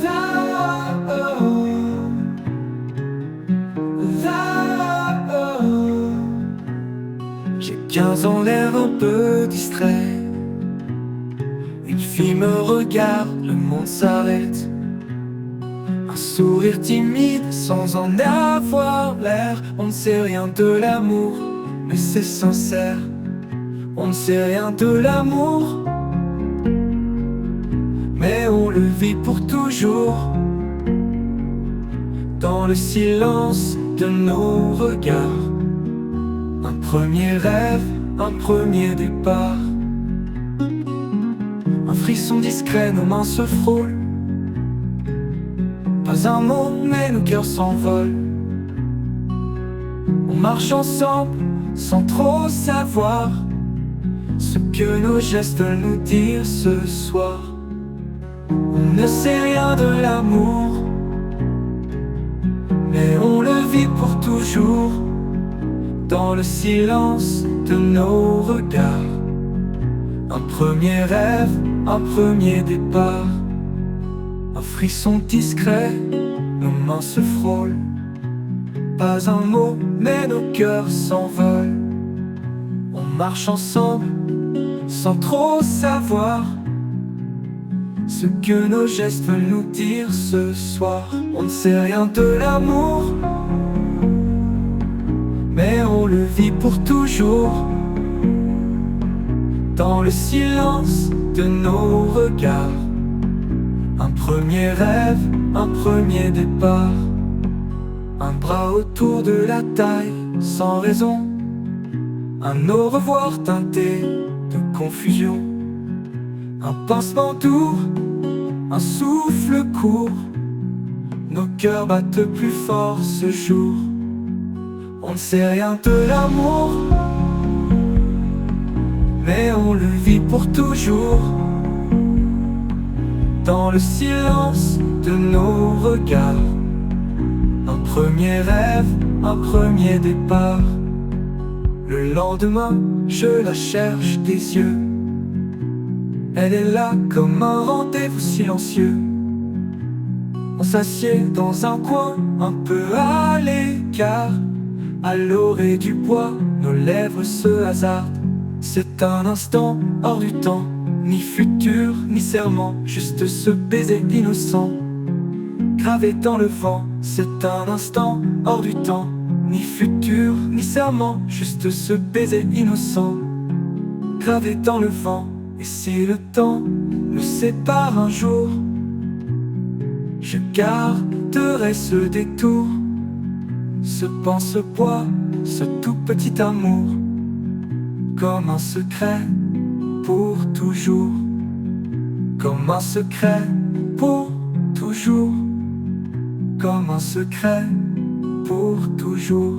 Là-haut, là-haut. J'ai 15 ans, l'air un peu distrait. Une fille me regarde, le monde s'arrête. Un sourire timide sans en avoir l'air. On ne sait rien de l'amour, mais c'est sincère. On ne sait rien de l'amour, mais on le vit pour toujours. Dans le silence de nos regards, un premier rêve, un premier départ. Un frisson discret, nos mains se frôlent. Pas un mot, mais nos cœurs s'envolent. On marche ensemble, sans trop savoir ce que nos gestes veulent nous dire ce soir. On ne sait rien de l'amour, mais on le vit pour toujours. Dans le silence de nos regards, un premier rêve, un premier départ. Un frisson discret, nos mains se frôlent. Pas un mot, mais nos cœurs s'envolent. On marche ensemble, sans trop savoir ce que nos gestes veulent nous dire ce soir. On ne sait rien de l'amour, mais on le vit pour toujours. Dans le silence de nos regards, un premier rêve, un premier départ. Un bras autour de la taille, sans raison. Un au revoir teinté de confusion. Un pincement doux, un souffle court. Nos cœurs battent plus fort ce jour. On ne sait rien de l'amour, mais on le vit pour toujours. Dans le silence de nos regards, un premier rêve, un premier départ. Le lendemain, je la cherche des yeux. Elle est là comme un rendez-vous silencieux. On s'assied dans un coin, un peu à l'écart. À l'orée du bois, nos lèvres se hasardent. C'est un instant hors du temps, ni futur, ni serment, juste ce baiser innocent, gravé dans le vent. C'est un instant hors du temps, ni futur, ni serment, juste ce baiser innocent, gravé dans le vent. Et si le temps nous sépare un jour, je garderai ce détour, ce pan, ce poids, ce tout petit amour, comme un secret pour toujours. Comme un secret pour toujours. Comme un secret pour toujours.